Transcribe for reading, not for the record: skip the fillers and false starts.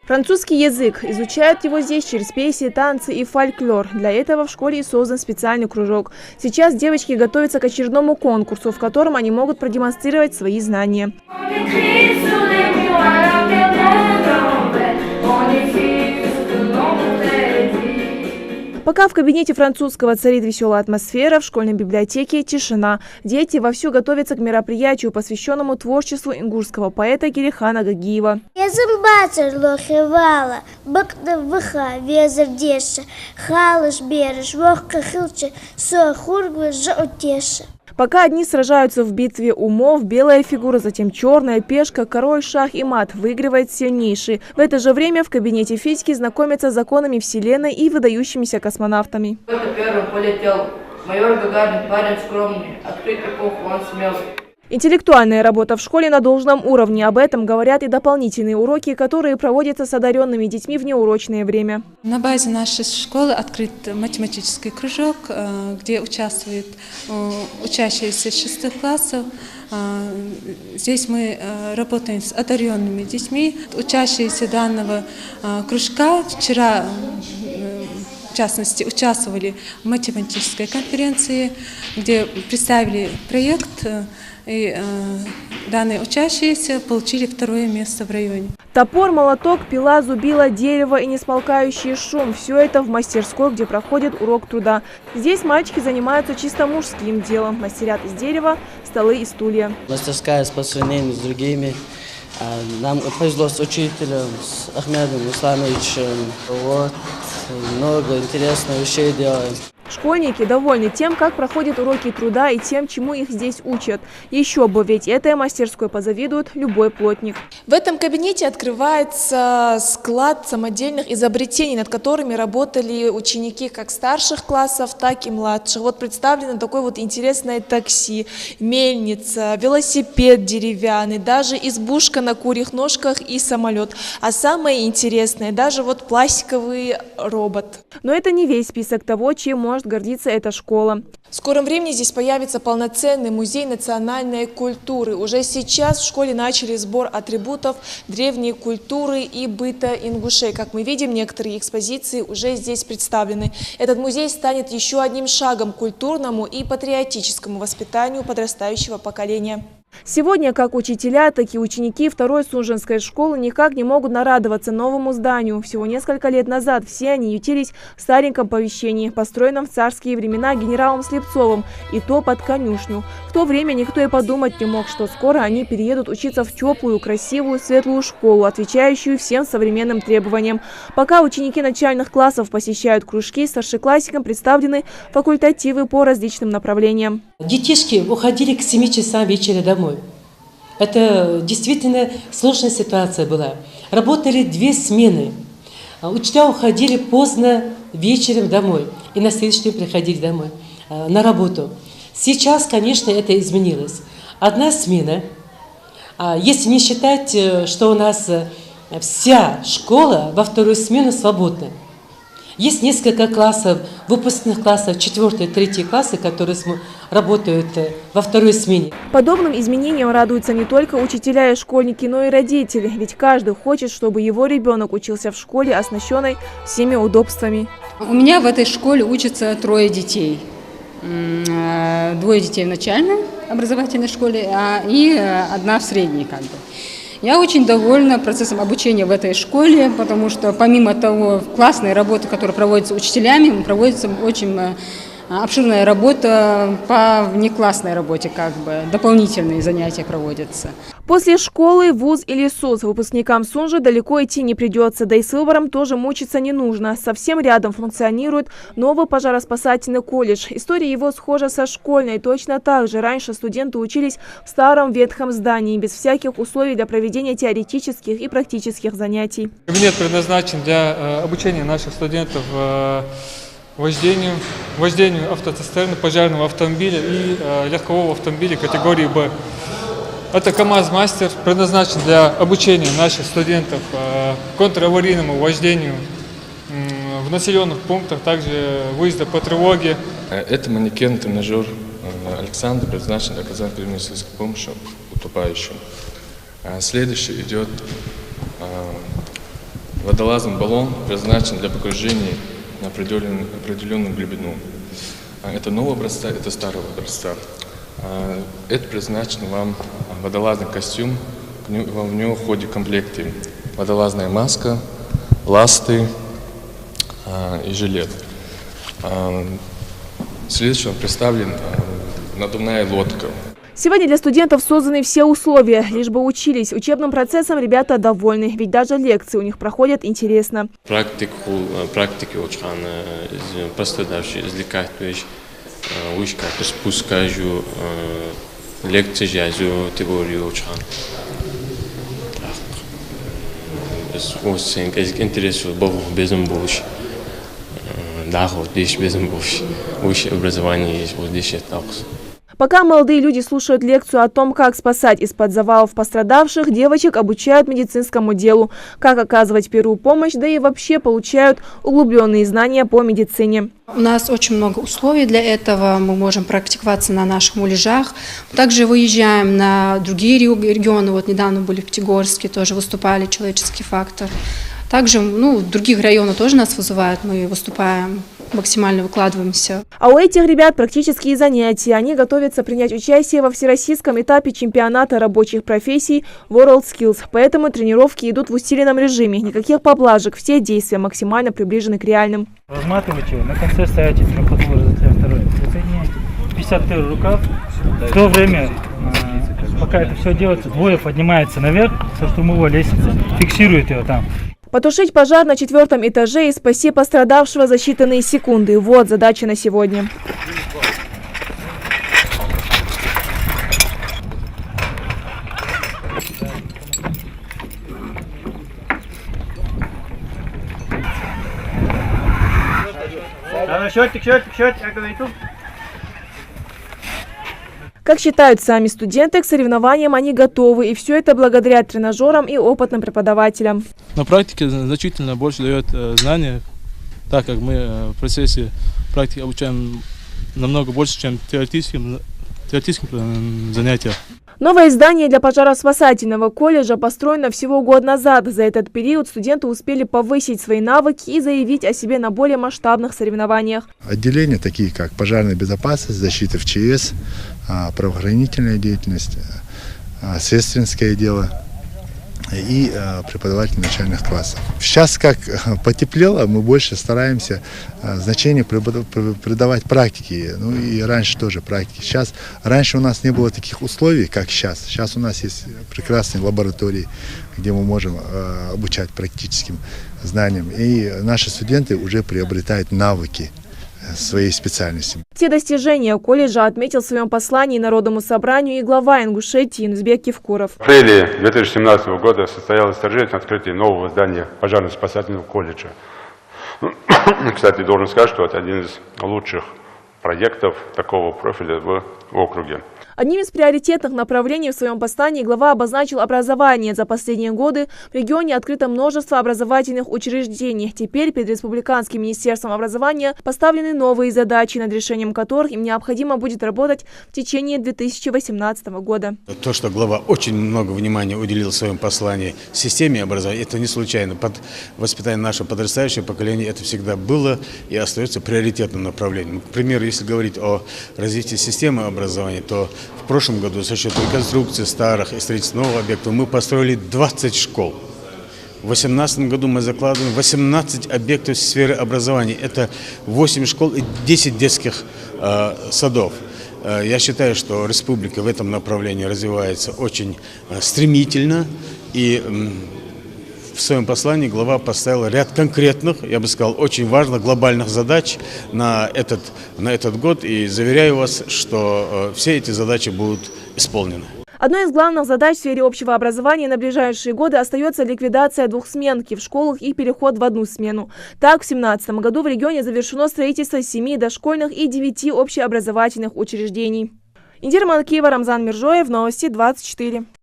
Французский язык. Изучают его здесь через песни, танцы и фольклор. Для этого в школе и создан специальный кружок. Сейчас девочки готовятся к очередному конкурсу, в котором они могут продемонстрировать свои знания. Пока в кабинете французского царит веселая атмосфера, в школьной библиотеке тишина. Дети вовсю готовятся к мероприятию, посвященному творчеству ингушского поэта Кирихана Гагиева. Пока одни сражаются в битве умов, белая фигура, затем черная, пешка, король, шах и мат, выигрывает сильнейший. В это же время в кабинете физики знакомятся с законами Вселенной и выдающимися космонавтами. Первым полетел майор Гагарин, парень скромный, открыть эпоху он смел. Интеллектуальная работа в школе на должном уровне. Об этом говорят и дополнительные уроки, которые проводятся с одаренными детьми в неурочное время. На базе нашей школы открыт математический кружок, где участвуют учащиеся 6 классов. Здесь мы работаем с одаренными детьми. Учащиеся данного кружка вчера, в частности, участвовали в математической конференции, где представили проект. И данные учащиеся получили 2-е место в районе. Топор, молоток, пила, зубило, дерево и несмолкающий шум – все это в мастерской, где проходит урок труда. Здесь мальчики занимаются чисто мужским делом. Мастерят из дерева столы и стулья. Мастерская по сравнению с другими. Нам повезло с учителем, с Ахмедом Исламовичем. Вот, много интересных вещей делаем. Школьники довольны тем, как проходят уроки труда и тем, чему их здесь учат. Еще бы, ведь этой мастерской позавидует любой плотник. В этом кабинете открывается склад самодельных изобретений, над которыми работали ученики как старших классов, так и младших. Вот представлено такое вот интересное такси, мельница, велосипед деревянный, даже избушка на курьих ножках и самолет. А самое интересное, даже вот пластиковый робот. Но это не весь список того, чем может гордиться эта школа. В скором времени здесь появится полноценный музей национальной культуры. Уже сейчас в школе начали сбор атрибутов древней культуры и быта ингушей. Как мы видим, некоторые экспозиции уже здесь представлены. Этот музей станет еще одним шагом к культурному и патриотическому воспитанию подрастающего поколения. Сегодня как учителя, так и ученики 2-й Сунженской школы никак не могут нарадоваться новому зданию. Всего несколько лет назад все они ютились в стареньком помещении, построенном в царские времена генералом Слепцовым, и то под конюшню. В то время никто и подумать не мог, что скоро они переедут учиться в теплую, красивую, светлую школу, отвечающую всем современным требованиям. Пока ученики начальных классов посещают кружки, старшеклассникам представлены факультативы по различным направлениям. Детишки уходили к 7 часам вечера домой. Это действительно сложная ситуация была. Работали 2 смены. Учителя уходили поздно вечером домой и на следующий день приходили домой на работу. Сейчас, конечно, это изменилось. 1 смена. Если не считать, что у нас вся школа во 2-ю смену свободна. Есть несколько классов, выпускных классов, 4-й, 3-й классы, которые работают во 2-й смене. Подобным изменениям радуются не только учителя и школьники, но и родители. Ведь каждый хочет, чтобы его ребенок учился в школе, оснащенной всеми удобствами. У меня в этой школе учатся 3 детей. 2 детей в начальной образовательной школе и 1 в средней. Я очень довольна процессом обучения в этой школе, потому что помимо того классной работы, которая проводится учителями, проводится очень обширная работа по внеклассной работе, дополнительные занятия проводятся. После школы, вуз или СУЗ выпускникам Сунжи далеко идти не придется, да и с выбором тоже мучиться не нужно. Совсем рядом функционирует новый пожароспасательный колледж. История его схожа со школьной. Точно так же раньше студенты учились в старом ветхом здании, без всяких условий для проведения теоретических и практических занятий. Кабинет предназначен для обучения наших студентов вождению автоцистерны, пожарного автомобиля и легкового автомобиля категории «Б». Это КамАЗ-мастер, предназначен для обучения наших студентов контраварийному вождению в населенных пунктах, также выезда по тревоге. Это манекен-тренажер Александр, предназначен для оказания первой медицинской помощи утопающим. Следующий идет Водолазный баллон предназначен для погружения на определенную глубину. Это нового образца, это старого образца. Это предназначен вам водолазный костюм, в него входят комплекты. Водолазная маска, ласты и жилет. Следующим представлен надувная лодка. Сегодня для студентов созданы все условия, лишь бы учились. Учебным процессом ребята довольны, ведь даже лекции у них проходят интересно. Практики учхан, пострадавшие извлекать, вышка, спускаю, лекции жазу, теорию учхан. Интересно, Богу безум больше. Да, вот здесь безум больше. Высшее образование есть, вот здесь это. Пока молодые люди слушают лекцию о том, как спасать из-под завалов пострадавших, девочек обучают медицинскому делу, как оказывать первую помощь, да и вообще получают углубленные знания по медицине. У нас очень много условий для этого. Мы можем практиковаться на наших муляжах. Также выезжаем на другие регионы. Вот недавно были в Пятигорске, тоже выступали «Человеческий фактор». Также в других районах тоже нас вызывают, мы выступаем, максимально выкладываемся. А у этих ребят практические занятия. Они готовятся принять участие во всероссийском этапе чемпионата рабочих профессий WorldSkills. Поэтому тренировки идут в усиленном режиме. Никаких поблажек, все действия максимально приближены к реальным. Разматывайте его, на конце ставите трехпотловый затем второй. Присоединяйте 51 рукав. В то время, пока это все делается, двое поднимается наверх со штурмовой лестницы, фиксирует его там. Потушить пожар на 4-м этаже и спасти пострадавшего за считанные секунды. Вот задача на сегодня. Счетик, я говорю. Как считают сами студенты, к соревнованиям они готовы. И все это благодаря тренажерам и опытным преподавателям. На практике значительно больше дает знания, так как мы в процессе практики обучаем намного больше, чем теоретическим занятиям. Новое здание для пожароспасательного колледжа построено всего год назад. За этот период студенты успели повысить свои навыки и заявить о себе на более масштабных соревнованиях. Отделения такие, как пожарная безопасность, защита в ЧС, правоохранительная деятельность, сестринское дело и преподаватель начальных классов. Сейчас, как потеплело, мы больше стараемся значение придавать практике. И раньше тоже практике. Раньше у нас не было таких условий, как сейчас. Сейчас у нас есть прекрасные лаборатории, где мы можем обучать практическим знаниям. И наши студенты уже приобретают навыки своей специальности. Все достижения колледжа отметил в своем послании Народному собранию и глава Ингушетии Инузбек Кивкуров. В апреле 2017 года состоялось торжественное открытие нового здания пожарно-спасательного колледжа. Кстати, должен сказать, что это один из лучших проектов такого профиля в округе. Одним из приоритетных направлений в своем послании глава обозначил образование. За последние годы в регионе открыто множество образовательных учреждений. Теперь перед Республиканским министерством образования поставлены новые задачи, над решением которых им необходимо будет работать в течение 2018 года. То, что глава очень много внимания уделил в своем послании системе образования, это не случайно. Под воспитание нашего подрастающего поколения это всегда было и остается приоритетным направлением. К примеру, если говорить о развитии системы образования, то в прошлом году за счет реконструкции старых и строительства новых объектов мы построили 20 школ. В 2018 году мы закладываем 18 объектов в сфере образования. Это 8 школ и 10 детских садов. Я считаю, что республика в этом направлении развивается очень стремительно. И в своем послании глава поставила ряд конкретных, я бы сказал, очень важных глобальных задач на этот год. И заверяю вас, что все эти задачи будут исполнены. Одной из главных задач в сфере общего образования на ближайшие годы остается ликвидация двухсменки в школах и переход в одну смену. Так, в 2017 году в регионе завершено строительство 7 дошкольных и 9 общеобразовательных учреждений. Индира Малкиева, Рамзан Миржоев, Новости 24.